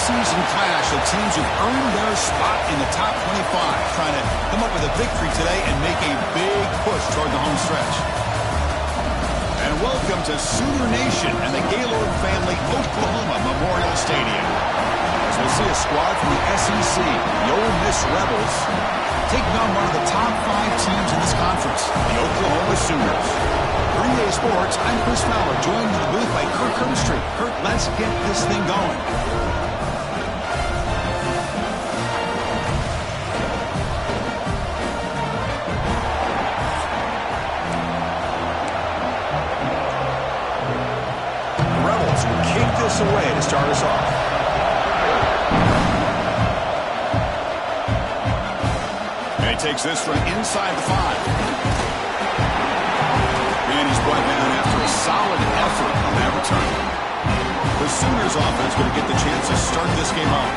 preseason clash of teams who've earned their spot in the top 25, trying to come up with a victory today and make a big push toward the home stretch. And welcome to Sooner Nation and the Gaylord Family Oklahoma Memorial Stadium. As we'll see a squad from the SEC, the Ole Miss Rebels, taking on one of the top 5 teams in this conference, the Oklahoma Sooners. For EA Sports, I'm Chris Fowler, joined in the booth by Kirk Herbstreit. Kirk, let's get this thing going. The Rebels will kick this away to start us off. And he takes this from inside the 5. And he's brought down after a solid effort on that return. The Sooners offense going to get the chance to start this game off.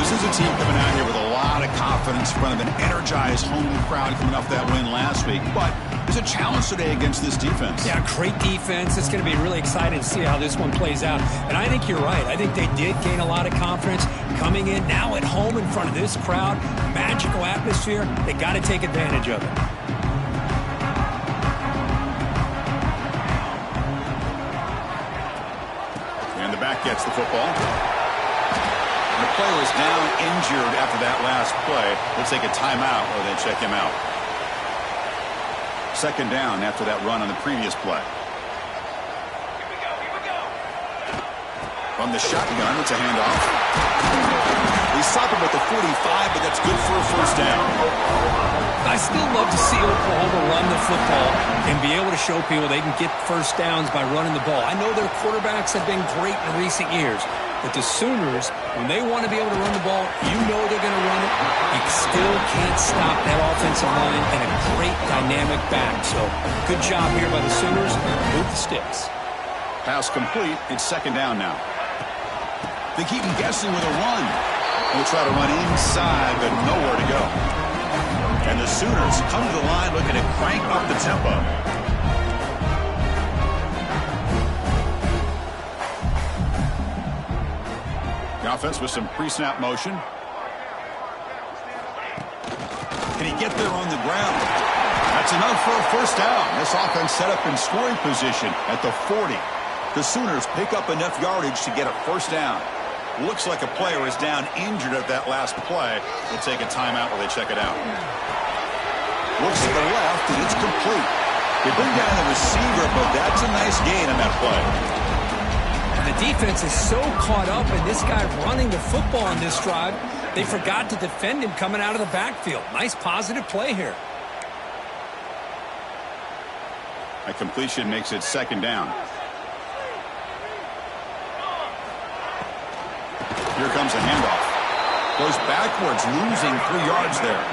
This is a team coming out here with a lot of confidence in front of an energized home crowd coming off that win last week. But there's a challenge today against this defense. Yeah, great defense. It's going to be really exciting to see how this one plays out. And I think you're right. I think they did gain a lot of confidence coming in now at home in front of this crowd. Magical atmosphere. They got to take advantage of it. Gets the football. And the player is down injured after that last play. They'll take a timeout or they check him out. Second down after that run on the previous play. From the shotgun, it's a handoff. He stopped him with the 45, but that's good for a first down. I still love to see Oklahoma run the football and be able to show people they can get first downs by running the ball. I know their quarterbacks have been great in recent years, but the Sooners, when they want to be able to run the ball, you know they're going to run it. You still can't stop that offensive line and a great dynamic back. So good job here by the Sooners. Move the sticks. Pass complete. It's second down now. They keep him guessing with a run. He'll try to run inside, but nowhere to go. And the Sooners come to the line looking to crank up the tempo. The offense with some pre-snap motion. Can he get there on the ground? That's enough for a first down. This offense set up in scoring position at the 40. The Sooners pick up enough yardage to get a first down. Looks like a player is down injured at that last play. They'll take a timeout while they check it out. Looks to the left, and it's complete. They bring down the receiver, but that's a nice gain on that play. And the defense is so caught up in this guy running the football on this drive, they forgot to defend him coming out of the backfield. Nice positive play here. A completion makes it second down. Here comes a handoff. Goes backwards, losing 3 yards there.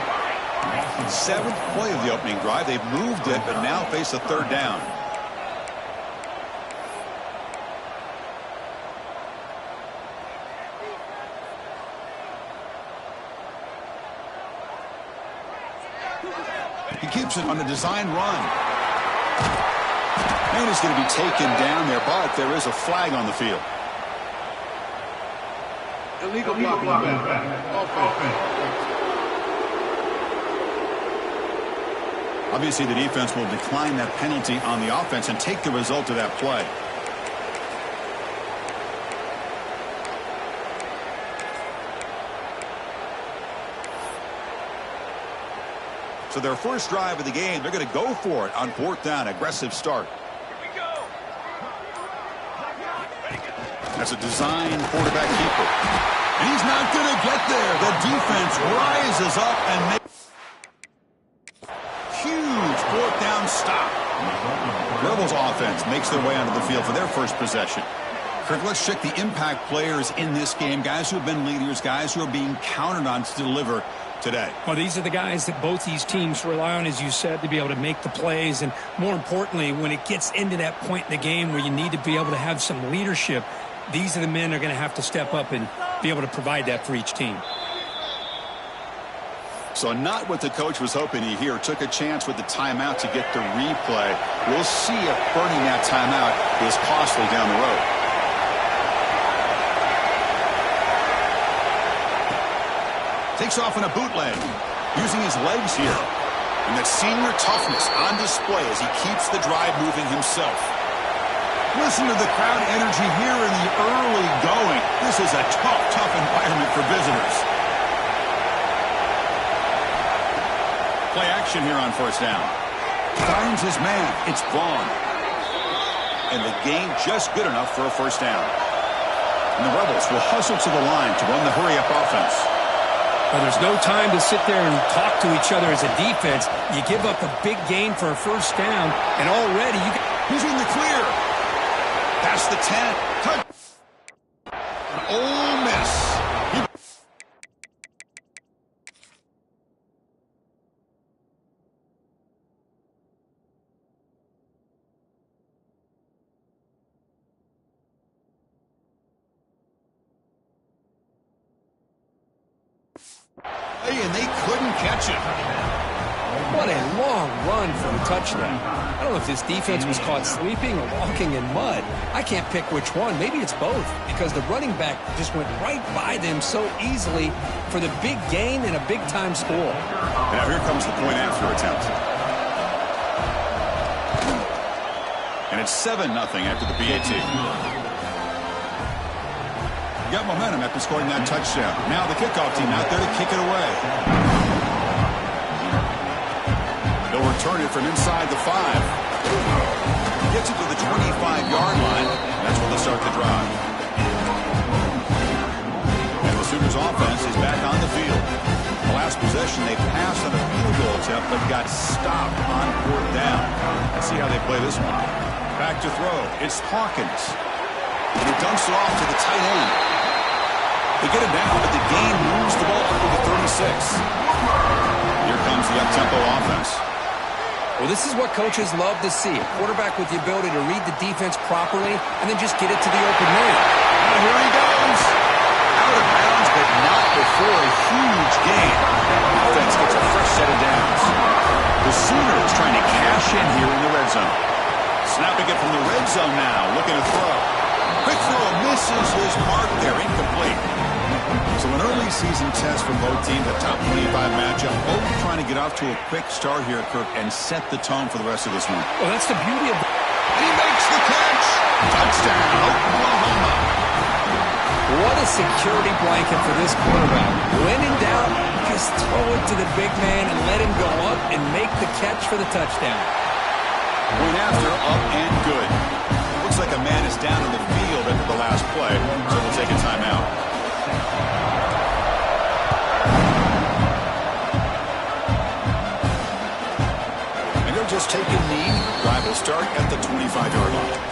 7th play of the opening drive. They've moved it, but now face a third down. He keeps it on a design run. And he's going to be taken down there, but there is a flag on the field. Illegal blocking. Obviously, the defense will decline that penalty on the offense and take the result of that play. So their first drive of the game, they're going to go for it on 4th down. Aggressive start. That's a design quarterback keeper. And he's not going to get there. The defense rises up and makes huge 4th down stop. Rebels offense makes their way onto the field for their first possession. Kirk, let's check the impact players in this game. Guys who have been leaders, guys who are being counted on to deliver today. Well, these are the guys that both these teams rely on, as you said, to be able to make the plays. And more importantly, when it gets into that point in the game where you need to be able to have some leadership, these are the men that are going to have to step up and be able to provide that for each team. So not what the coach was hoping to hear. Took a chance with the timeout to get the replay. We'll see if burning that timeout is costly down the road. Takes off in a bootleg. Using his legs here. And that senior toughness on display as he keeps the drive moving himself. Listen to the crowd energy here in the early going. This is a tough, tough environment for visitors. Play action here on first down. Finds his man. It's Vaughn. And the gain just good enough for a first down. And the Rebels will hustle to the line to run the hurry-up offense. Well, there's no time to sit there and talk to each other as a defense. You give up a big gain for a first down, and already you he's in the clear. Past the 10. Touch. An Ole Miss. And they couldn't catch him. What a long run for a touchdown. I don't know if this defense was caught sleeping or walking in mud. I can't pick which one. Maybe it's both, because the running back just went right by them so easily for the big gain and a big-time score. And now here comes the point-after attempt. And it's 7-0 after the PAT. Got momentum after scoring that touchdown. Now the kickoff team out there to kick it away. They'll return it from inside the 5. Gets it to the 25-yard line. That's where they'll start the drive. And the Sooners offense is back on the field. The last possession, they passed on a field goal attempt, but got stopped on 4th down. Let's see how they play this one. Back to throw. It's Hawkins. And he dumps it off to the tight end. They get it down, but the gain moves the ball up to the 36. Here comes the up-tempo offense. Well, this is what coaches love to see. A quarterback with the ability to read the defense properly and then just get it to the open man. And here he goes. Out of bounds, but not before a huge gain. The offense gets a fresh set of downs. The Sooners trying to cash in here in the red zone. Snapping it from the red zone now, looking to throw. Quick throw misses his mark there, incomplete. So an early season test for both teams, a top 25 matchup. Both trying to get off to a quick start here, Kirk, and set the tone for the rest of this one. Well, that's the beauty of... He makes the catch. Touchdown, Oklahoma. What a security blanket for this quarterback. When in doubt, just throw it to the big man and let him go up and make the catch for the touchdown. Went after, up and good. Looks like a man is down in the field after the last play, so we'll take a timeout. And they'll just take a knee. Drive will start at the 25-yard line.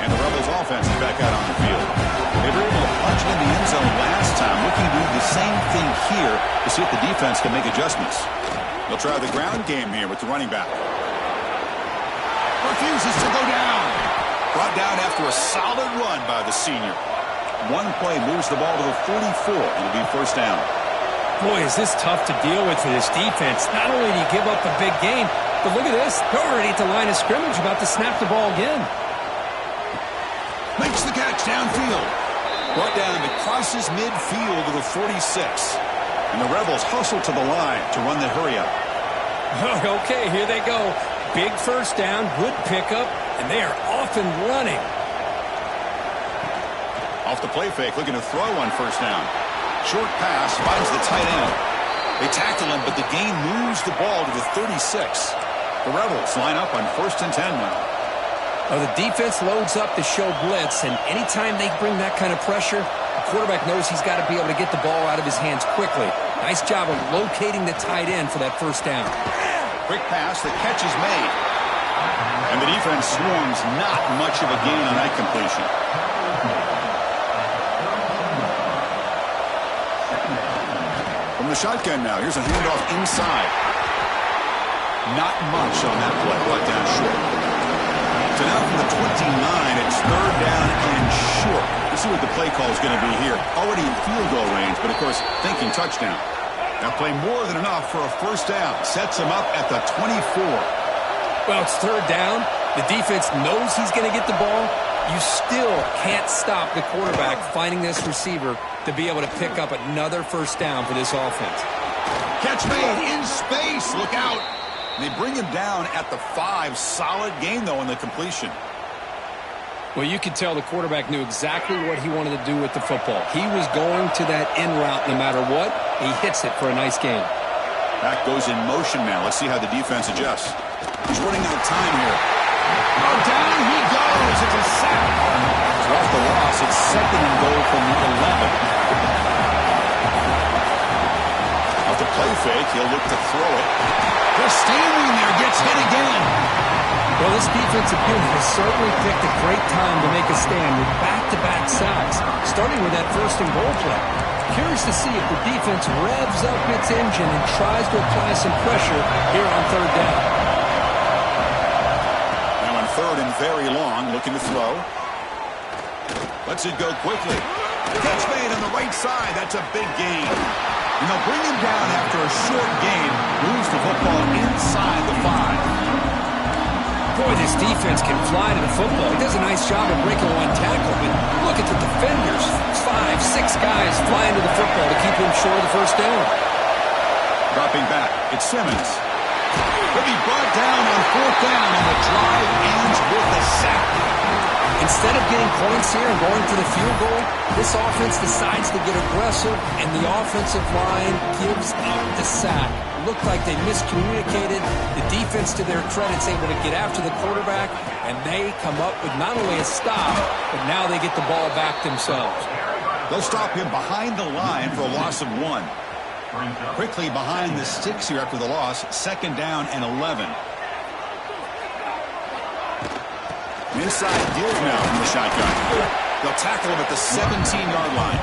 And the Rebels offense is back out on the field. They were able to punch it in the end zone last time, looking to do the same thing here to see if the defense can make adjustments. They'll try the ground game here with the running back. Refuses to go down. Brought down after a solid run by the senior. One play moves the ball to the 44. It'll be first down. Boy, is this tough to deal with for this defense. Not only do you give up a big gain, but look at this. They're already at the line of scrimmage, about to snap the ball again. Makes the catch downfield. Brought down and crosses midfield to the 46. And the Rebels hustle to the line to run the hurry-up. Okay, here they go. Big first down, good pickup, and they are off and running. Off the play fake, looking to throw on first down. Short pass, finds the tight end. They tackle him, but the gain moves the ball to the 36. The Rebels line up on 1st and 10 now. Well, the defense loads up to show blitz, and anytime they bring that kind of pressure, the quarterback knows he's got to be able to get the ball out of his hands quickly. Nice job of locating the tight end for that first down. Quick pass, the catch is made. And the defense swarms, not much of a gain on that completion. From the shotgun now, here's a handoff inside. Not much on that play, brought down short. So now from the 29, it's 3rd down and short. Let's see what the play call is going to be here. Already in field goal range, but of course, thinking touchdown. That play more than enough for a first down. Sets him up at the 24. Well, it's 3rd down. The defense knows he's going to get the ball. you still can't stop the quarterback finding this receiver to be able to pick up another first down for this offense. Catch made in space. Look out. They bring him down at the 5. Solid gain, though, in the completion. Well, you could tell the quarterback knew exactly what he wanted to do with the football. He was going to that in route no matter what. He hits it for a nice gain. Back goes in motion now. Let's see how the defense adjusts. He's running out of time here. Oh, down he goes. It's a sack. So off the loss, it's 2nd and goal from the 11. Off the play fake, he'll look to throw it. Just standing there, gets hit again. Well, this defensive unit has certainly picked a great time to make a stand with back-to-back sacks, starting with that 1st and goal play. Curious to see if the defense revs up its engine and tries to apply some pressure here on 3rd down. Now on 3rd and very long, looking to throw. Lets it go quickly. Catch made on the right side. That's a big gain. And they'll bring him down after a short gain. Moves the football inside the 5. Boy, this defense can fly to the football. He does a nice job of breaking one tackle, but look at the defenders. 5, 6 guys flying to the football to keep him short of the first down. Dropping back, it's Simmons. He'll be brought down on 4th down, and the drive ends with a sack. Instead of getting points here and going to the field goal, this offense decides to get aggressive, and the offensive line gives up the sack. Looked like they miscommunicated. The defense, to their credit, is able to get after the quarterback, and they come up with not only a stop, but now they get the ball back themselves. They'll stop him behind the line for a loss of 1. Quickly behind the sticks here after the loss. 2nd down and 11. Inside deals now from the shotgun. They'll tackle him at the 17-yard line.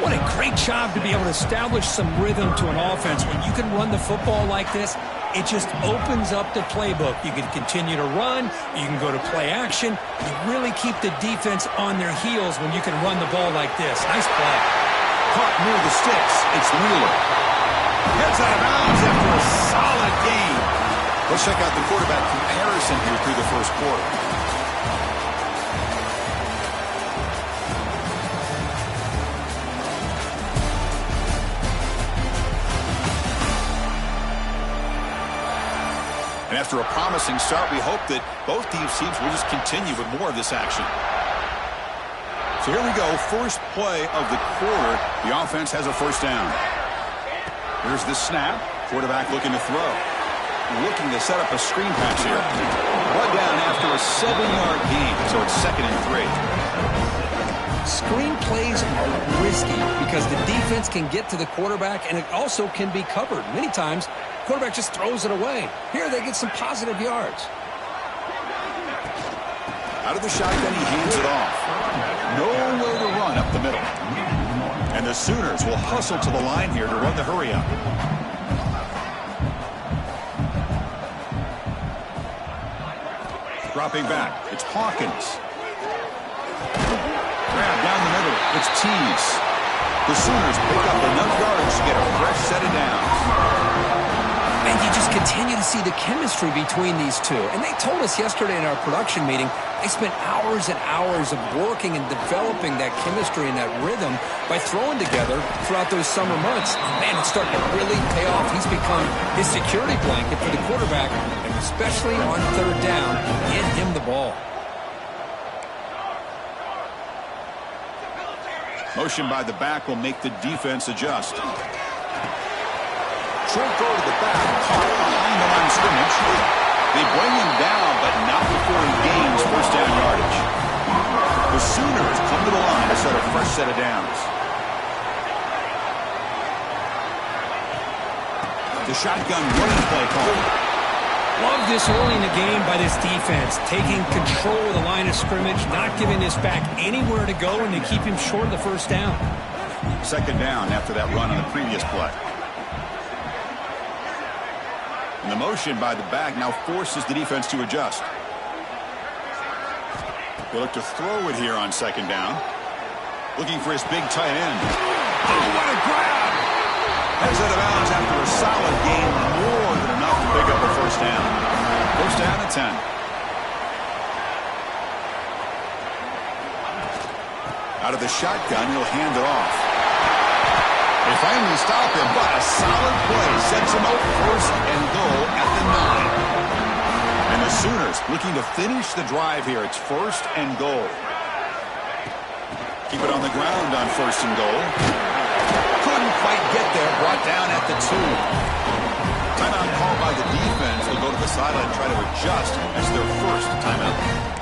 What a great job to be able to establish some rhythm to an offense. When you can run the football like this, it just opens up the playbook. You can continue to run. You can go to play action. You really keep the defense on their heels when you can run the ball like this. Nice play. Caught near the sticks. It's Wheeler. Heads out of bounds after a solid game. Let's check out the quarterback comparison here through the first quarter. And after a promising start, we hope that both these teams will just continue with more of this action. So here we go, first play of the quarter. The offense has a first down. Here's the snap. Quarterback looking to throw. Looking to set up a screen pass here. Brought down after a 7-yard gain, so it's 2nd and 3. Screen plays are risky because the defense can get to the quarterback, and it also can be covered. Many times, the quarterback just throws it away. Here they get some positive yards. Out of the shotgun, he hands it off. Nowhere to run up the middle. And the Sooners will hustle to the line here to run the hurry up. Dropping back, it's Hawkins. Grab down the middle, it's Tease. The Sooners pick up enough yards to get a fresh set of downs. And you just continue to see the chemistry between these two. And they told us yesterday in our production meeting, they spent hours and hours of working and developing that chemistry and that rhythm by throwing together throughout those summer months. Man, it's starting to really pay off. He's become his security blanket for the quarterback, and especially on 3rd down, get him the ball. Motion by the back will make the defense adjust. Short throw to the back, caught behind the line of scrimmage. They bring him down, but not before he gains first down yardage. The Sooners come to the line to set a fresh set of downs. The shotgun running play call. Love this early in the game by this defense, taking control of the line of scrimmage, not giving this back anywhere to go, and to keep him short of the first down. 2nd down after that run on the previous play. And the motion by the back now forces the defense to adjust. They look to throw it here on 2nd down. Looking for his big tight end. Oh, what a grab! Heads out of bounds after a solid gain, more than enough to pick up a first down. First down at 10. Out of the shotgun, he'll hand it off. They finally stop him, but a solid play sets him up first and goal at the 9. And the Sooners looking to finish the drive here. It's first and goal. Keep it on the ground on first and goal. Couldn't quite get there. Brought down at the 2. Timeout called by the defense. They'll go to the sideline and try to adjust as their first timeout.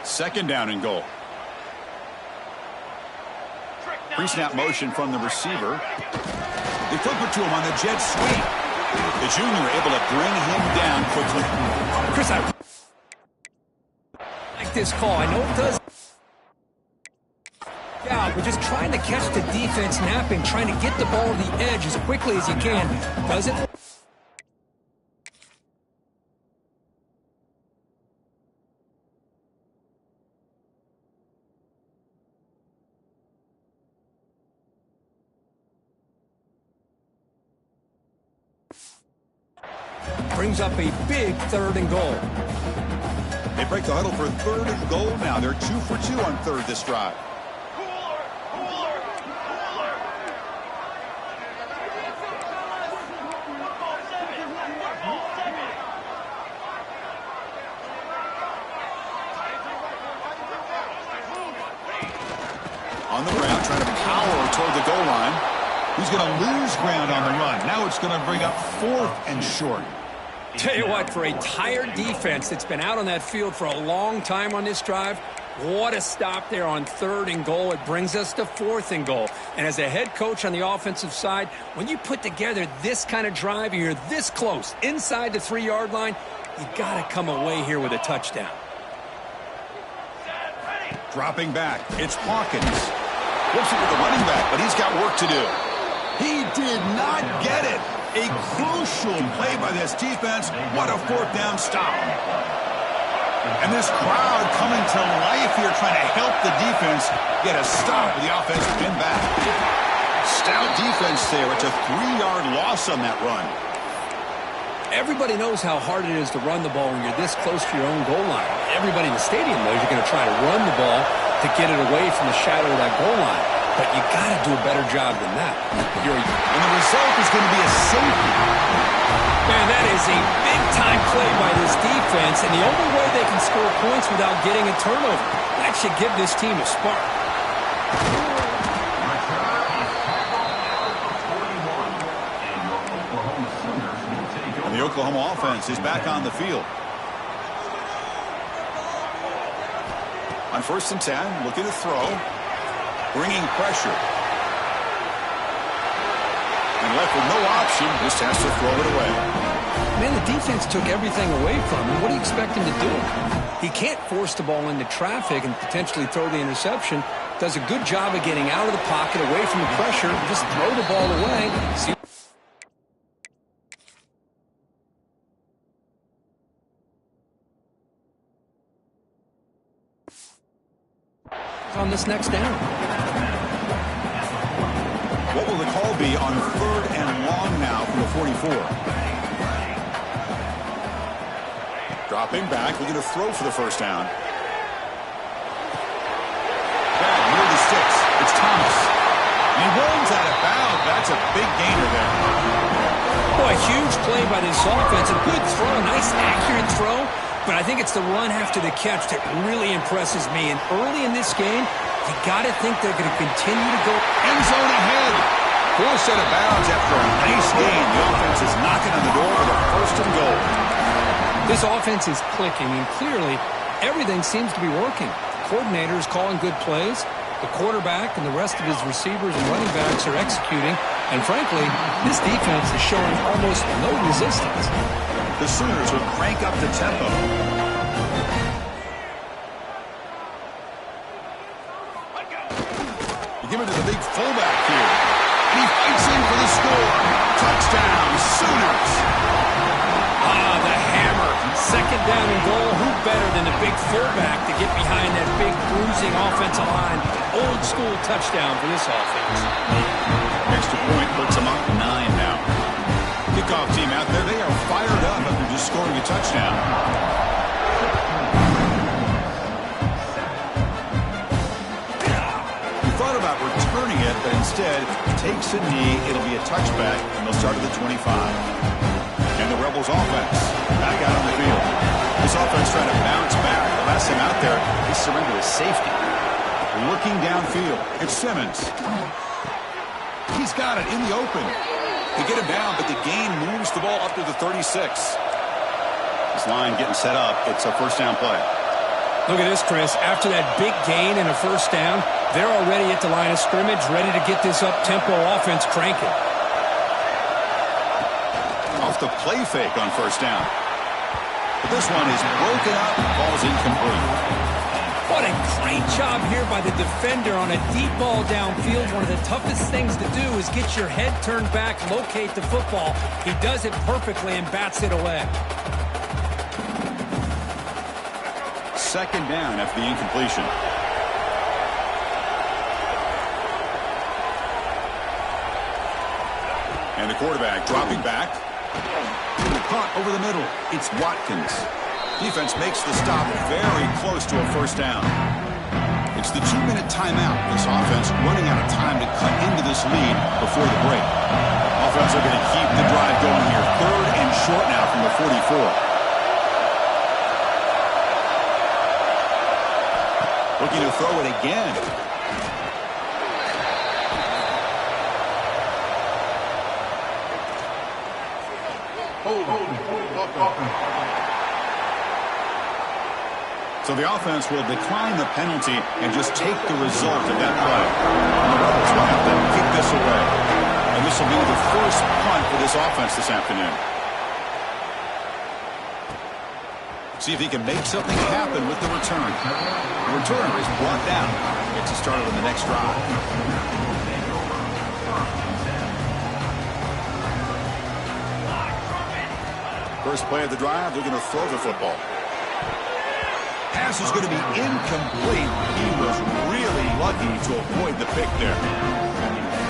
Second down and goal. Pre-snap motion from the receiver. They flip it to him on the jet sweep. The junior able to bring him down quickly. Chris, I like this call. I know it does. Yeah, but just trying to catch the defense napping, trying to get the ball to the edge as quickly as you can. Does it? Brings up a big third and goal. They break the huddle for third and goal now. They're 2 for 2 on third this drive. On the ground, trying to power toward the goal line. He's going to lose ground on the run. Now it's going to bring up fourth and short. Tell you what, for a tired defense that's been out on that field for a long time on this drive, what a stop there on third and goal. It brings us to fourth and goal. And as a head coach on the offensive side, when you put together this kind of drive, you're this close, inside the 3-yard line, you got to come away here with a touchdown. Dropping back, it's Hawkins. Flips it with the running back, but he's got work to do. He did not get it. A crucial play by this defense. What a fourth down stop. And this crowd coming to life here trying to help the defense get a stop with the offense pin back. Stout defense there. It's a 3-yard loss on that run. Everybody knows how hard it is to run the ball when you're this close to your own goal line. Everybody in the stadium knows you're going to try to run the ball to get it away from the shadow of that goal line. But you got to do a better job than that. And the result is going to be a safety. Man, that is a big-time play by this defense, and the only way they can score points without getting a turnover. That should give this team a spark. And the Oklahoma offense is back on the field. On first and 10, looking to throw. Bringing pressure. And left with no option, just has to throw it away. Man, the defense took everything away from him. What do you expect him to do? He can't force the ball into traffic and potentially throw the interception. Does a good job of getting out of the pocket, away from the pressure, just throw the ball away. See on this next down. What will the call be on third and long now from the 44? Dropping back, looking to throw for the first down. Back near the sticks. It's Thomas. And he runs out of bounds. That's a big gainer there. Boy, huge play by this offense. A good throw, a nice accurate throw. But I think it's the run after the catch that really impresses me. And early in this game, you got to think they're going to continue to go end zone ahead. Forced out of bounds after a nice gain. The offense is knocking on the door with a first and goal. This offense is clicking, and clearly everything seems to be working. The coordinator is calling good plays. The quarterback and the rest of his receivers and running backs are executing. And frankly, this defense is showing almost no resistance. The Sooners will crank up the tempo. You give it to the big fullback here. And he fights in for the score. Touchdown, Sooners. Ah, the hammer. Second down and goal. Who better than the big fullback to get behind that big bruising offensive line? Old school touchdown for this offense. Extra point puts them up 9 now. Kickoff team out there, they are fired up after just scoring a touchdown. it, but instead takes a knee. It'll be a touchback, and they'll start at the 25. And the Rebels offense back out on the field. This offense trying to bounce back. The last time out there, they surrendered a safety. Looking downfield, it's Simmons. He's got it in the open. They get him down, but the gain moves the ball up to the 36. This line getting set up. It's a first down play. Look at this, Chris. After that big gain and a first down, they're already at the line of scrimmage, ready to get this up-tempo offense cranking. Off the play fake on first down. But this one is broken up and falls incomplete. What a great job here by the defender on a deep ball downfield. One of the toughest things to do is get your head turned back, locate the football. He does it perfectly and bats it away. Second down after the incompletion. And the quarterback dropping back. Caught over the middle. It's Watkins. Defense makes the stop very close to a first down. It's the 2-minute timeout. This offense running out of time to cut into this lead before the break. Offense are going to keep the drive going here. 3rd and short now from the 44. Looking to throw it again. So the offense will decline the penalty and just take the result of that play. And the Rebels will have to kick this away. And this will be the first punt for this offense this afternoon. See if he can make something happen with the return. The returner is brought down. Gets it started on the next drive. First play of the drive, they're going to throw the football. Pass is going to be incomplete. He was really lucky to avoid the pick there.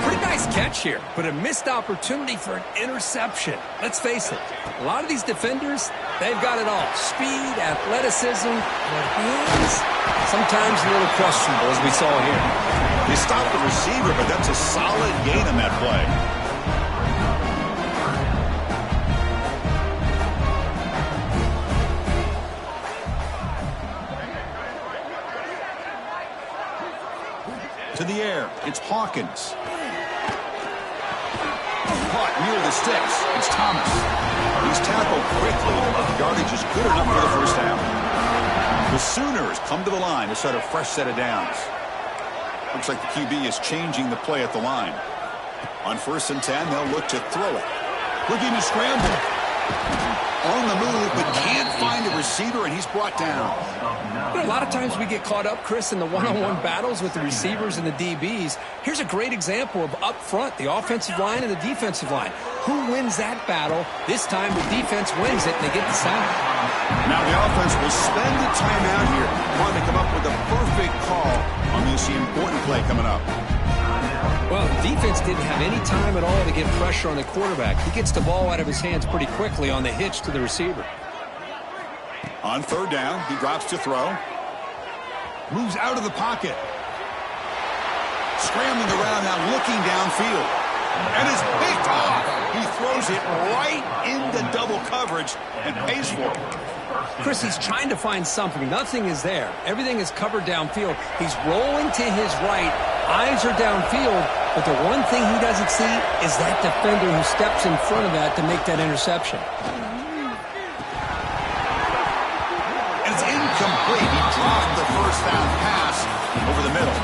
Pretty nice catch here, but a missed opportunity for an interception. Let's face it, a lot of these defenders, they've got it all. Speed, athleticism, but hands, sometimes a little questionable, as we saw here. They stopped the receiver, but that's a solid gain on that play. To the air, it's Hawkins. Caught near the sticks, it's Thomas. He's tackled quickly, but the yardage is good enough for the first down. The Sooners come to the line to start a fresh set of downs. Looks like the QB is changing the play at the line. On 1st and 10, they'll look to throw it. Looking to scramble. On the move, but can't find a receiver, and he's brought down. You know, a lot of times we get caught up, Chris, in the one-on-one battles with the receivers and the DBs. Here's a great example of up front, the offensive line and the defensive line. Who wins that battle? This time the defense wins it, and they get the sack. Now the offense will spend the time out here trying to come up with a perfect call on this important play coming up. Well, the defense didn't have any time at all to get pressure on the quarterback. He gets the ball out of his hands pretty quickly on the hitch to the receiver. On 3rd down, he drops to throw. Moves out of the pocket. Scrambling around now, looking downfield. And is picked off. He throws it right into double coverage and pays for it. Chris, he's trying to find something. Nothing is there. Everything is covered downfield. He's rolling to his right. Eyes are downfield. But the one thing he doesn't see is that defender who steps in front of that to make that interception. And it's incomplete. He dropped the first down pass over the middle.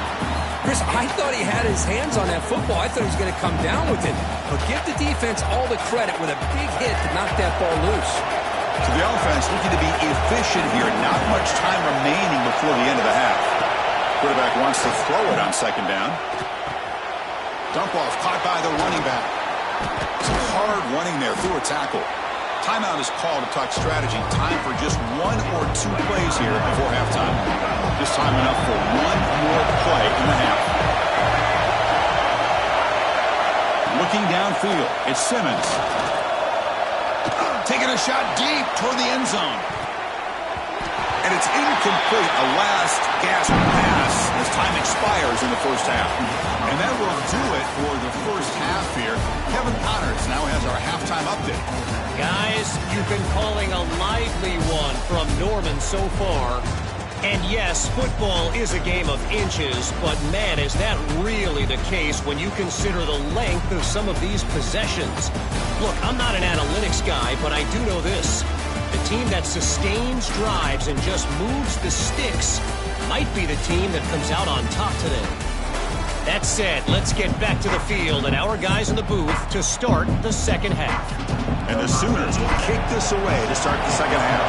Chris, I thought he had his hands on that football. I thought he was going to come down with it. But give the defense all the credit with a big hit to knock that ball loose. So the offense looking to be efficient here. Not much time remaining before the end of the half. Quarterback wants to throw it on 2nd down. Dump off caught by the running back. Some hard running there through a tackle. Timeout is called to talk strategy. Time for just 1 or 2 plays here before halftime. This time enough for 1 more play in the half. Looking downfield, it's Simmons. Taking a shot deep toward the end zone. And it's incomplete. A last gasp pass. The as time expires in the first half. And that will do it for the first half here. Kevin Connors now has our halftime update. Guys, you've been calling a lively one from Norman so far. And yes, football is a game of inches, but man, is that really the case when you consider the length of some of these possessions. Look, I'm not an analytics guy, but I do know this. The team that sustains drives and just moves the sticks might be the team that comes out on top today. That said, let's get back to the field and our guys in the booth to start the second half. And the Sooners will kick this away to start the second half.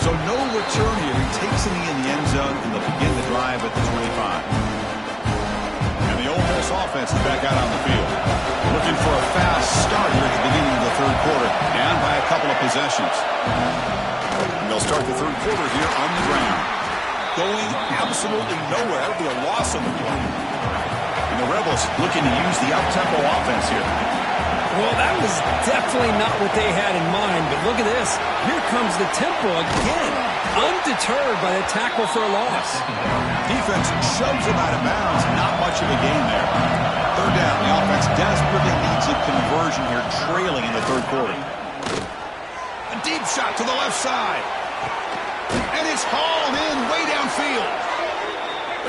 So no return here. He takes it in the end zone, and they'll begin the drive at the 25. And the Ole Miss offense is back out on the field. Looking for a fast start here at the beginning of the third quarter. Down by a couple of possessions. And they'll start the third quarter here on the ground. Going absolutely nowhere. That would be a loss on the play. And the Rebels looking to use the up-tempo offense here. Well, that was definitely not what they had in mind, but look at this. Here comes the tempo again, undeterred by the tackle for a loss. Defense shoves him out of bounds. Not much of a gain there. Third down. The offense desperately needs a conversion here, trailing in the third quarter. A deep shot to the left side. And it's hauled in way downfield.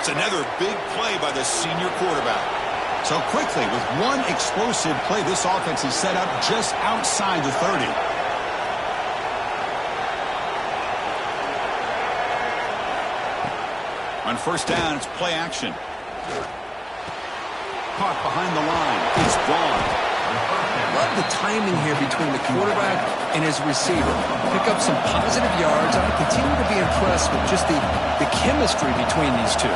It's another big play by the senior quarterback. So quickly, with one explosive play, this offense is set up just outside the 30. On first down, it's play action. Caught behind the line. It's gone. Love the timing here between the quarterback and his receiver. Pick up some positive yards. I continue to be impressed with just the chemistry between these two.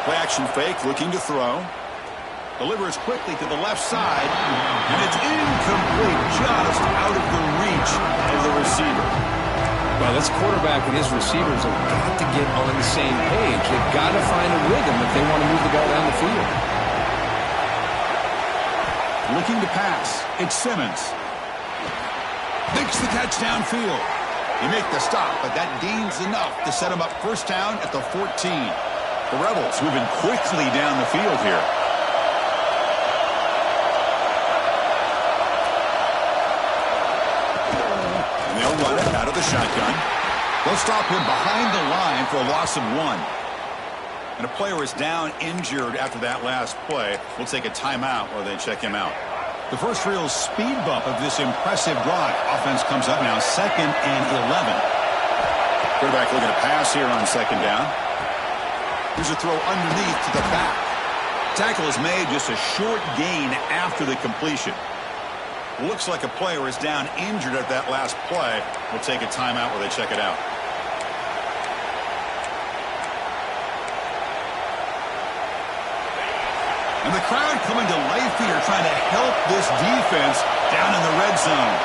Play action fake, looking to throw. Delivers quickly to the left side. And it's incomplete, just out of the reach of the receiver. Well, this quarterback and his receivers have got to get on the same page. They've got to find a rhythm if they want to move the ball down the field. Looking to pass. It's Simmons. Makes the catch downfield. He make the stop, but that gains enough to set him up first down at the 14. The Rebels moving quickly down the field here. And they'll run it out of the shotgun. They'll stop him behind the line for a loss of 1. And a player is down injured after that last play. We'll take a timeout while they check him out. The first real speed bump of this impressive drive. Offense comes up now, 2nd and 11. Quarterback looking to pass here on second down. Here's a throw underneath to the back. Tackle is made, just a short gain after the completion. Looks like a player is down injured at that last play. We'll take a timeout while they check it out. And the crowd coming to life here, trying to help this defense down in the red zone.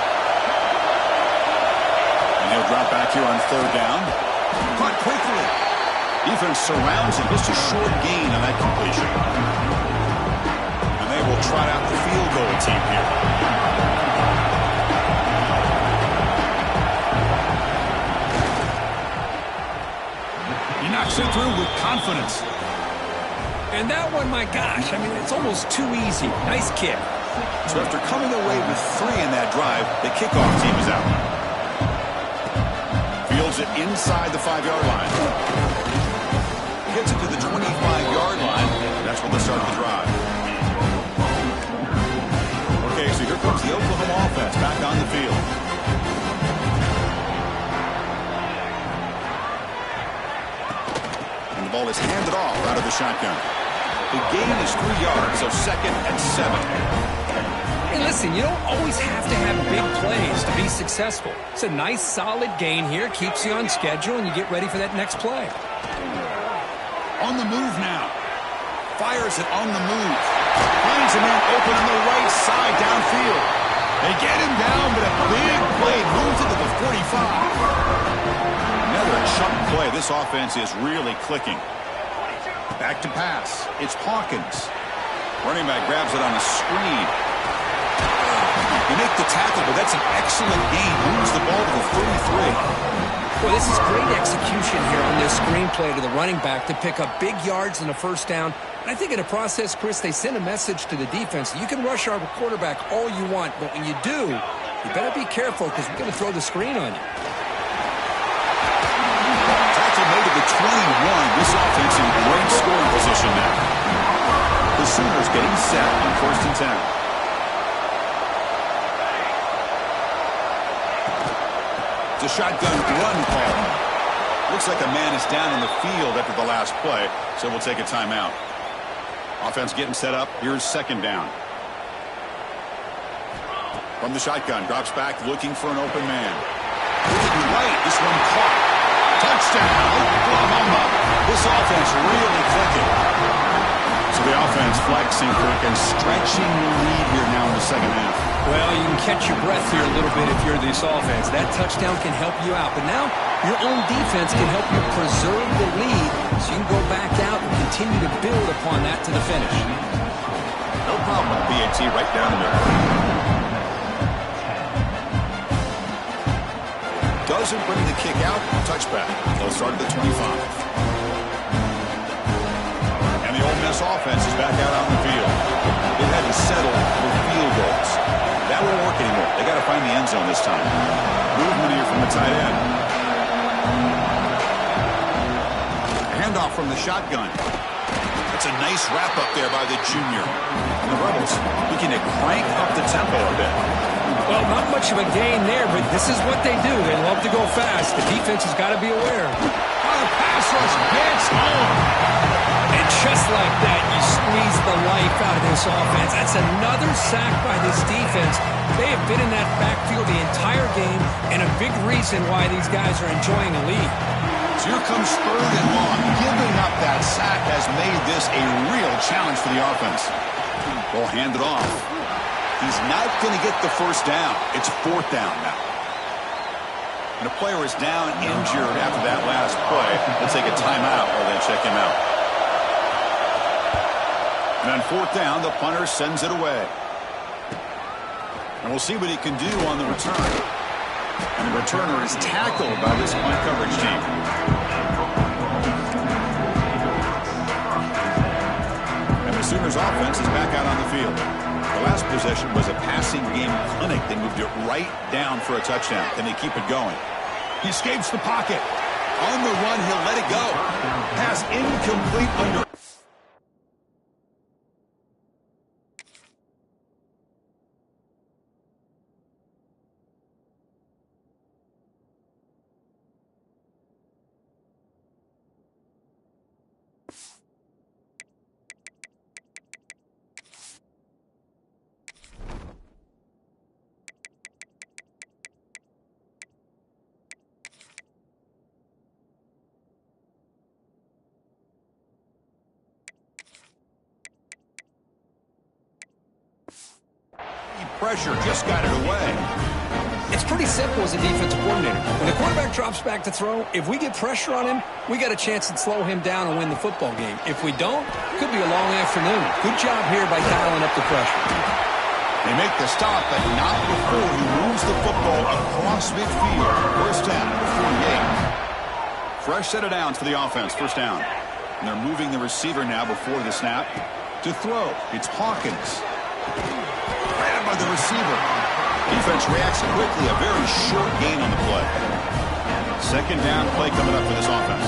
And he'll drop back here on third down. Caught quickly. Defense surrounds him. Just a short gain on that completion. And they will trot out the field goal team here. He knocks it through with confidence. And that one, my gosh, I mean, it's almost too easy. Nice kick. So after coming away with 3 in that drive, the kickoff team is out. Fields it inside the 5-yard line. Gets it to the 25-yard line. That's when they start the drive. Okay, so here comes the Oklahoma offense back on the field. And the ball is handed off out of the shotgun. The gain is 3 yards, so 2nd and 7. Hey, listen, you don't always have to have big plays to be successful. It's a nice, solid gain here. Keeps you on schedule, and you get ready for that next play. On the move now. Fires it on the move. Finds a man open on the right side downfield. They get him down, but a big play moves it to the 45. Another chunk play. This offense is really clicking. Back to pass. It's Hawkins. Running back grabs it on a screen. You make the tackle, but that's an excellent gain. Moves the ball to the 33. Well, this is great execution here on this screenplay to the running back to pick up big yards and a first down. And I think in the process, Chris, they send a message to the defense. You can rush our quarterback all you want, but when you do, you better be careful because we're going to throw the screen on you. Tackle made at the 21. This offense in great scoring position now. The Sooners getting set on 1st and 10. A shotgun run call. Looks like a man is down in the field after the last play, so we'll take a timeout. Offense getting set up. Here's 2nd down. From the shotgun, drops back looking for an open man. Right, this one caught. Touchdown, Oklahoma. This offense really clicking. So the offense flexing quick and stretching the lead here now in the 2nd half. Well, you can catch your breath here a little bit if you're this offense. That touchdown can help you out. But now your own defense can help you preserve the lead so you can go back out and continue to build upon that to the finish. No problem with the PAT right down the middle. Doesn't bring the kick out. Touchback. They'll start at the 25. And the Ole Miss offense is back out on the field. It had to settle for field goals. That won't work anymore. They got to find the end zone this time. Movement here from the tight end. Handoff from the shotgun. That's a nice wrap up there by the junior. And the Rebels looking to crank up the tempo a bit. Well, not much of a gain there, but this is what they do. They love to go fast. The defense has got to be aware. Oh, the pass rush gets home. And just like that, you squeeze the life out of this offense. That's another sack by this defense. They have been in that backfield the entire game, and a big reason why these guys are enjoying the lead. So here comes 3rd and long. Giving up that sack has made this a real challenge for the offense. We'll hand it off. He's not going to get the first down. It's 4th down now. And a player is down injured after that last play. They'll take a timeout or they check him out. And on 4th down, the punter sends it away. And we'll see what he can do on the return. And the returner is tackled by this punt coverage team. And the Sooners offense is back out on the field. The last possession was a passing game clinic. They moved it right down for a touchdown. Can they keep it going? He escapes the pocket. On the run, he'll let it go. Pass incomplete under. Pressure just got it away. It's pretty simple as a defensive coordinator. When the quarterback drops back to throw, if we get pressure on him, we got a chance to slow him down and win the football game. If we don't, it could be a long afternoon. Good job here by dialing up the pressure. They make the stop, but not before he moves the football across midfield. 1st down at the 48. Fresh set of downs for the offense. 1st down. And they're moving the receiver now before the snap to throw. It's Hawkins. By the receiver. Defense reacts quickly. A very short gain on the play. 2nd down play coming up for this offense.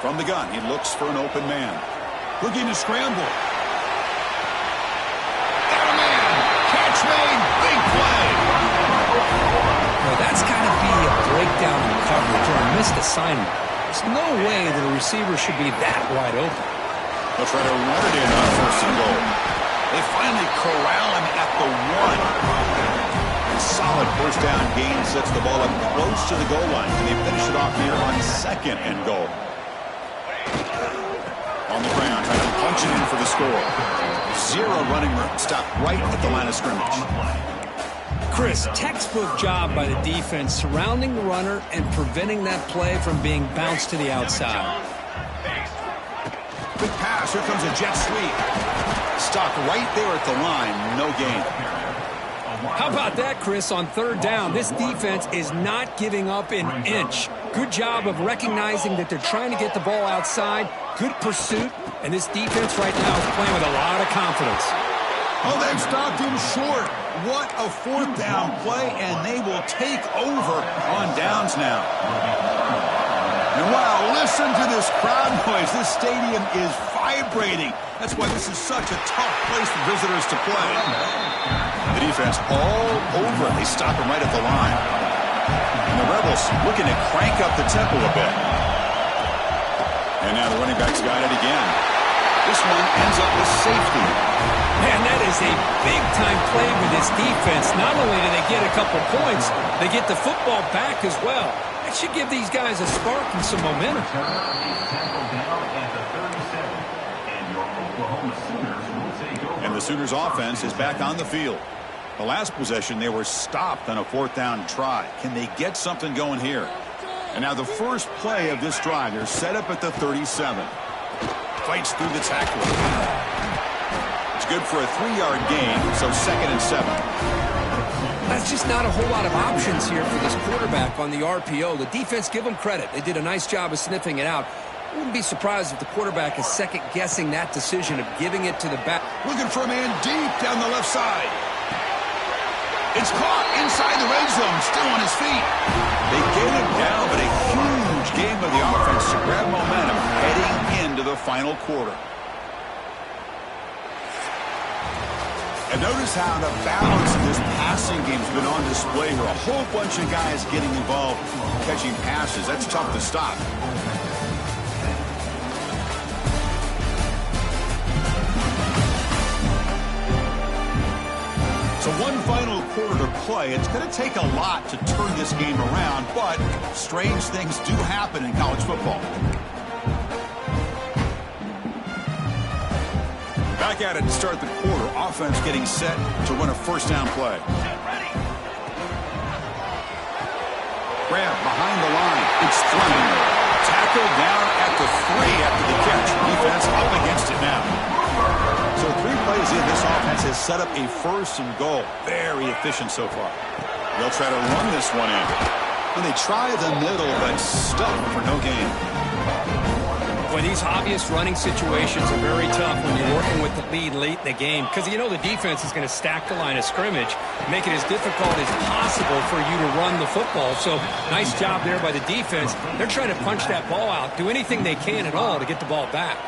From the gun, he looks for an open man. Looking to scramble. Got a man. Catch made. Big play. Well, that's got to be a breakdown in coverage or a missed assignment. There's no way that a receiver should be that wide open. They'll try to run it in on 1st and goal. They finally corral him at the 1. Solid 1st down gain sets the ball up close to the goal line. And they finish it off here on 2nd and goal. On the ground, trying to punch it in for the score. 0 running room. Stopped right at the line of scrimmage. Chris, textbook job by the defense surrounding the runner and preventing that play from being bounced to the outside. Good pass. Here comes a jet sweep. Stopped right there at the line. No gain. How about that, Chris, on third down? This defense is not giving up an inch. Good job of recognizing that they're trying to get the ball outside. Good pursuit. And this defense right now is playing with a lot of confidence. Oh, they've stopped him short. What a fourth down play, and they will take over on downs now. And wow, listen to this crowd noise. This stadium is vibrating. That's why this is such a tough place for visitors to play. The defense all over it. They stop him right at the line. And the Rebels looking to crank up the tempo a bit. And now the running back's got it again. This one ends up with safety. Man, that is a big-time play with this defense. Not only do they get a couple points, they get the football back as well. That should give these guys a spark and some momentum. And the Sooners offense is back on the field. The last possession, they were stopped on a fourth down try. Can they get something going here? And now the first play of this drive, they're set up at the 37. Fights through the tackle. It's good for a 3-yard gain, so 2nd and 7. That's just not a whole lot of options here for this quarterback on the RPO. The defense, give them credit. They did a nice job of sniffing it out. I wouldn't be surprised if the quarterback is second-guessing that decision of giving it to the back. Looking for a man deep down the left side. It's caught inside the red zone, still on his feet. They get him down, but a huge game of the offense to grab momentum heading into the final quarter. And notice how the balance of this passing game has been on display here. A whole bunch of guys getting involved catching passes. That's tough to stop. So one final quarter to play. It's going to take a lot to turn this game around, but strange things do happen in college football. Back at it to start the quarter. Offense getting set to win a first down play. Grab behind the line. It's Fleming. Tackled down at the 3 after the catch. Defense up against it now. So 3 plays in, this offense has set up a 1st and goal. Very efficient so far. They'll try to run this one in. And they try the middle, but stuck for no gain. Boy, these obvious running situations are very tough when you're working with the lead late in the game, because you know the defense is going to stack the line of scrimmage, make it as difficult as possible for you to run the football. So nice job there by the defense. They're trying to punch that ball out, do anything they can at all to get the ball back.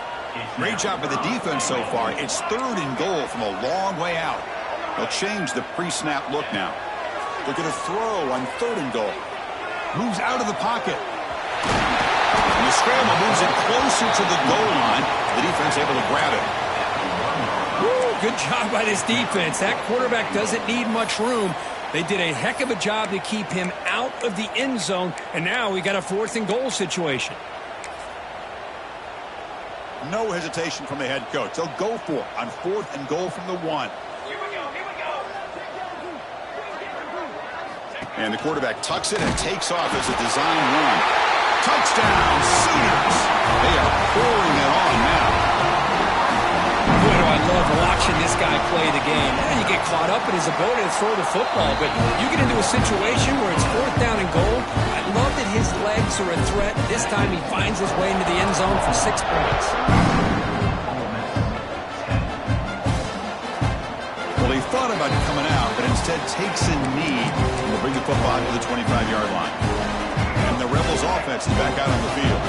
Great job by the defense so far. It's 3rd and goal from a long way out. They'll change the pre-snap look now. They're going to throw on 3rd and goal. Moves out of the pocket. And the scramble moves it closer to the goal line. The defense able to grab it. Woo, good job by this defense. That quarterback doesn't need much room. They did a heck of a job to keep him out of the end zone. And now we got a 4th and goal situation. No hesitation from the head coach. They'll go for it on 4th and goal from the 1. And the quarterback tucks it and takes off as a design run. Touchdown, Sooners! They are pouring it on now. Boy, do I love watching this guy play the game. You get caught up in his ability to throw the football, but you get into a situation where it's 4th down and goal. I love that his legs are a threat. This time he finds his way into the end zone for 6 points. Well, he thought about coming out, but instead takes a knee to bring the football to the 25-yard line. And the Rebels offense is back out on the field.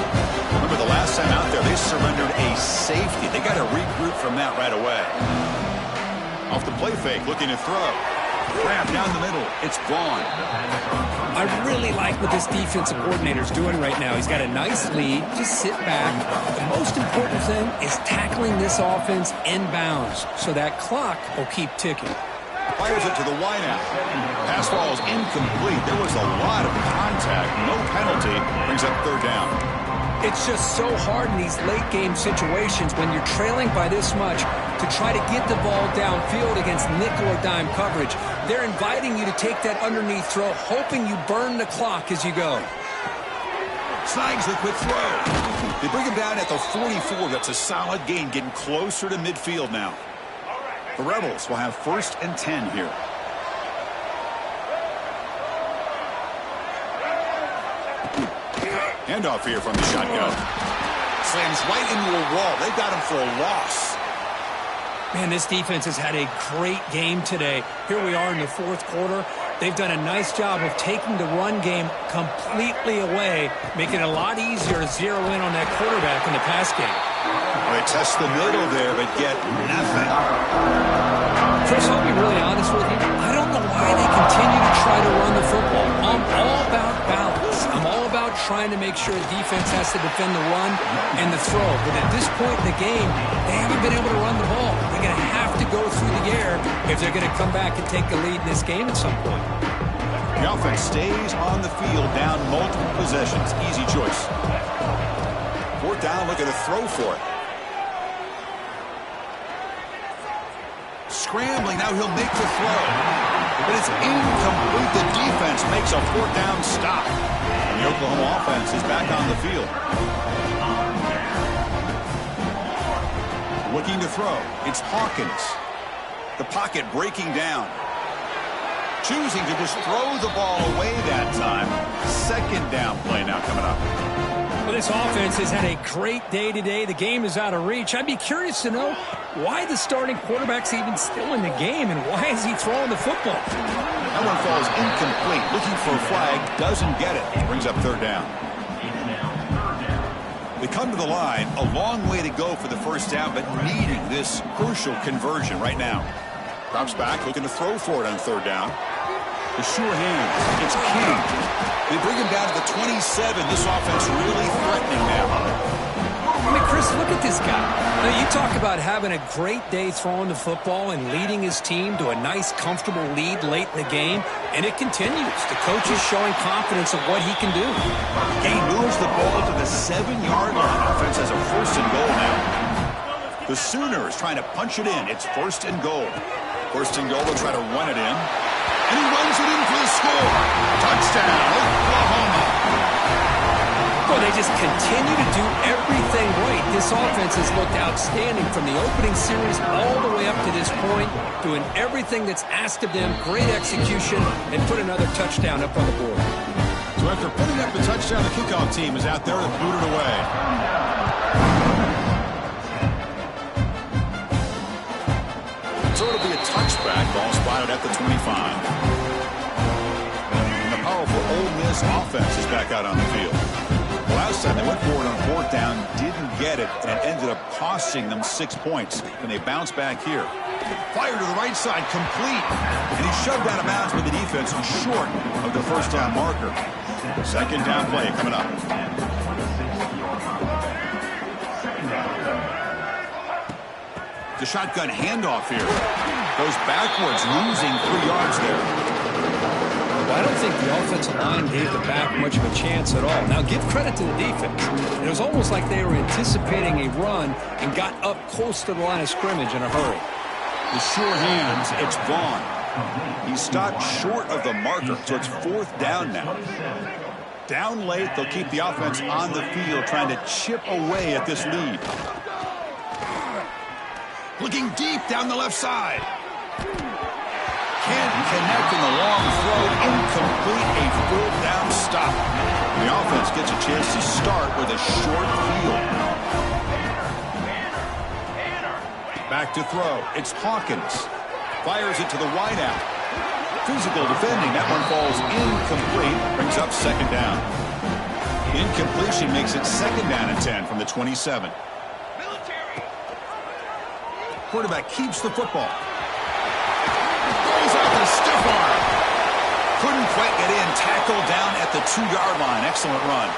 Remember the last time out there, they surrendered a safety. They got to regroup from that right away. Off the play fake, looking to throw. Grab down the middle. It's gone. I really like what this defensive coordinator's doing right now. He's got a nice lead. Just sit back. The most important thing is tackling this offense inbounds so that clock will keep ticking. Fires it to the wideout. Pass ball is incomplete. There was a lot of contact. No penalty. Brings up 3rd down. It's just so hard in these late game situations when you're trailing by this much to try to get the ball downfield against nickel or dime coverage. They're inviting you to take that underneath throw, hoping you burn the clock as you go. Snags the quick throw. They bring him down at the 44. That's a solid gain, getting closer to midfield now. The Rebels will have 1st and 10 here. Handoff here from the shotgun. Slams right into a wall. They've got him for a loss. Man, this defense has had a great game today. Here we are in the 4th quarter. They've done a nice job of taking the run game completely away, making it a lot easier to zero in on that quarterback in the pass game. Well, they test the middle there, but get nothing. Chris, I'll be really honest with you. I don't know why they continue to try to run the football. I'm all about balance. I'm all about trying to make sure defense has to defend the run and the throw. But at this point in the game, they haven't been able to run the ball. They're going to have to go through the air if they're going to come back and take the lead in this game at some point. The offense stays on the field, down multiple possessions. Easy choice. 4th down, looking to throw for it. Scrambling, now he'll make the throw. But it's incomplete. The defense makes a 4th down stop. And the Oklahoma offense is back on the field. Looking to throw. It's Hawkins. The pocket breaking down. Choosing to just throw the ball away that time. 2nd down play now coming up. Well, this offense has had a great day today. The game is out of reach. I'd be curious to know why the starting quarterback's even still in the game and why is he throwing the football? That one falls incomplete. Looking for a flag. Doesn't get it. Brings up 3rd down. They come to the line. A long way to go for the 1st down, but needing this crucial conversion right now. Drops back, looking to throw for it on 3rd down. The sure hands. It's King. They bring him down to the 27. This offense really threatening now. I mean, Chris, look at this guy. Now, you talk about having a great day throwing the football and leading his team to a nice, comfortable lead late in the game, and it continues. The coach is showing confidence of what he can do. He moves the ball to the 7-yard line. Offense has a 1st and goal now. The Sooners trying to punch it in. It's 1st and goal. 1st and goal, they'll try to run it in. And he runs it in for the score. Touchdown, Oklahoma. Well, they just continue to do everything right. This offense has looked outstanding from the opening series all the way up to this point, doing everything that's asked of them, great execution, and put another touchdown up on the board. So after putting up the touchdown, the kickoff team is out there to boot it away. So it'll be a touchback, ball spotted at the 25. And the powerful Ole Miss offense is back out on the field. Last time they went forward on 4th down, didn't get it, and it ended up costing them 6 points. And they bounce back here. Fire to the right side, complete. And he shoved out of bounds with the defense short of the 1st down marker. 2nd down play coming up. The shotgun handoff here. Goes backwards, losing 3 yards there. Well, I don't think the offensive line gave the back much of a chance at all. Now, give credit to the defense. It was almost like they were anticipating a run and got up close to the line of scrimmage in a hurry. The sure hands, it's Vaughn. He stopped short of the marker, so it's 4th down now. Down late, they'll keep the offense on the field, trying to chip away at this lead. Looking deep down the left side. Can't connect in the long throw. Incomplete. A 4th down stop. The offense gets a chance to start with a short field. Back to throw. It's Hawkins. Fires it to the wideout. Physical defending. That one falls incomplete. Brings up 2nd down. Incompletion makes it 2nd down and 10 from the 27. Quarterback keeps the football. Goes out the stiff arm. Couldn't quite get in. Tackled down at the 2-yard line. Excellent run.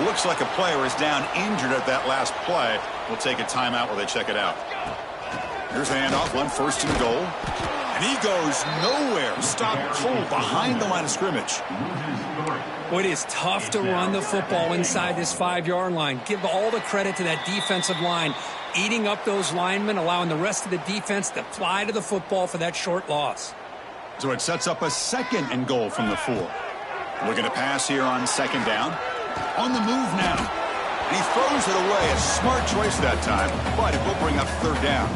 Looks like a player is down injured at that last play. We'll take a timeout while they check it out. Here's the handoff. 1st and goal. And he goes nowhere. Stop cold behind the line of scrimmage. Well, it is tough to run the football inside this 5-yard line. Give all the credit to that defensive line, eating up those linemen, allowing the rest of the defense to fly to the football for that short loss. So it sets up a 2nd and goal from the 4. Looking to pass here on 2nd down. On the move now. And he throws it away. A smart choice that time, but it will bring up 3rd down.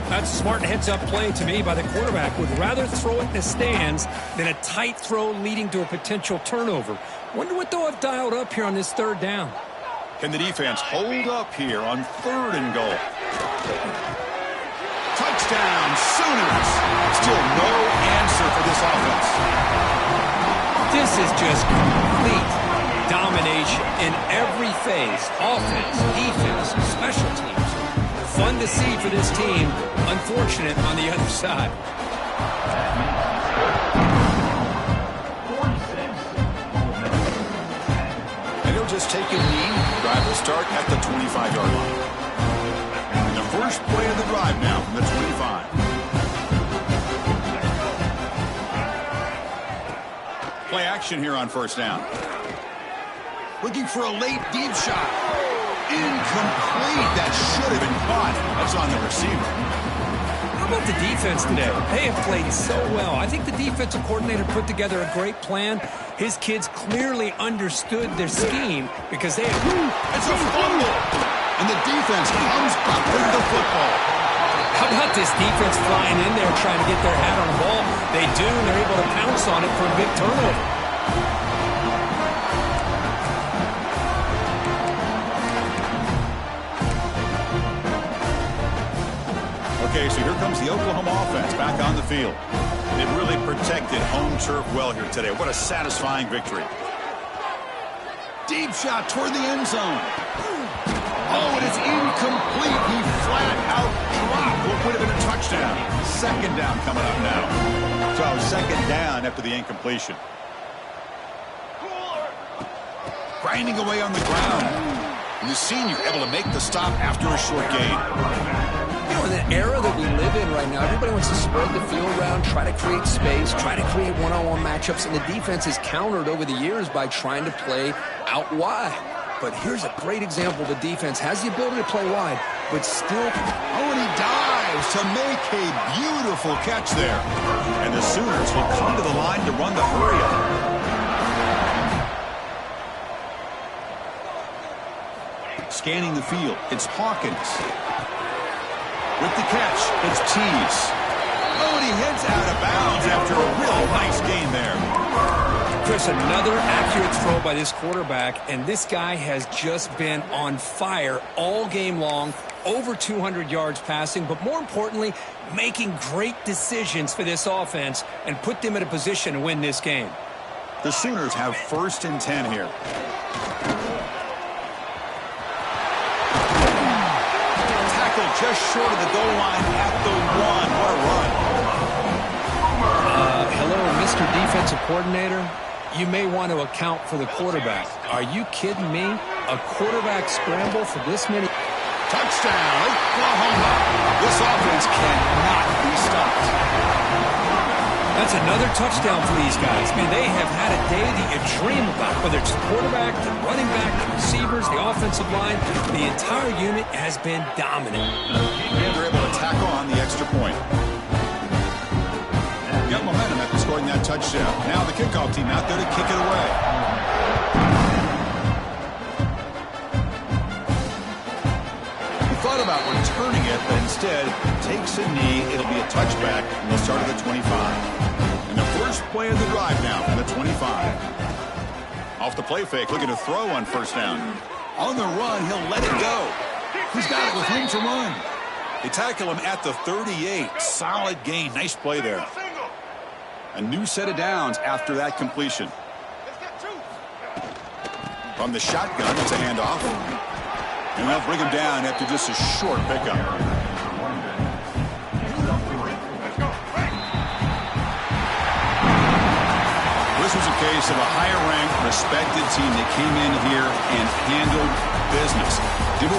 That's a smart heads-up play to me by the quarterback. Would rather throw it in the stands than a tight throw leading to a potential turnover. Wonder what they'll have dialed up here on this 3rd down. Can the defense hold up here on 3rd and goal? Touchdown, Sooners. Still no answer for this offense. This is just complete domination in every phase. Offense, defense, special teams. Fun to see for this team. Unfortunate on the other side. And he'll just take a knee. Drive will start at the 25-yard line. And the first play of the drive now from the 25. Play action here on 1st down. Looking for a late deep shot. Incomplete. That should have been caught. That's on the receiver. How about the defense today? They have played so well. I think the defensive coordinator put together a great plan. His kids clearly understood their scheme because they have... It's a fumble. And the defense comes up with the football. How about this defense flying in there trying to get their hat on the ball? They do, and they're able to pounce on it for a big turnover. Okay, so here comes the Oklahoma offense back on the field. They really protected home turf well here today. What a satisfying victory. Deep shot toward the end zone. Oh, it is incomplete. He flat out dropped what would have been a touchdown. 2nd down coming up now. So 2nd down after the incompletion. Grinding away on the ground. And the senior able to make the stop after a short gain. You know, in the era that we live in right now, everybody wants to spread the field around, try to create space, try to create one-on-one matchups, and the defense is countered over the years by trying to play out wide. But here's a great example. The defense has the ability to play wide, but still... Oh, and he dives to make a beautiful catch there. And the Sooners will come to the line to run the hurry-up. Scanning the field, it's Hawkins. With the catch, it's Tease. Oh, and he heads out of bounds after a real nice gain there. Chris, another accurate throw by this quarterback, and this guy has just been on fire all game long, over 200 yards passing, but more importantly, making great decisions for this offense and put them in a position to win this game. The Sooners have 1st and 10 here. Just short of the goal line at the 1. What a run. Hello, Mr. Defensive Coordinator. You may want to account for the quarterback. Are you kidding me? A quarterback scramble for this many... Touchdown, Oklahoma. This offense cannot be stopped. That's another touchdown for these guys. Man, they have had a day that you dream about, whether it's the quarterback, the running back, the receivers, the offensive line. The entire unit has been dominant. And they're able to tackle on the extra point. Got momentum after scoring that touchdown. Now the kickoff team out there to kick it away. He thought about returning it, but instead takes a knee. It'll be a touchback, and they'll start at the 25. And the first play of the drive now from the 25. Off the play fake, looking to throw on 1st down. On the run, he'll let it go. He's got it with room to run. They tackle him at the 38. Solid gain. Nice play there. A new set of downs after that completion. From the shotgun, it's a handoff. And they'll bring him down after just a short pickup. This was a case of a higher-ranked, respected team that came in here and handled business.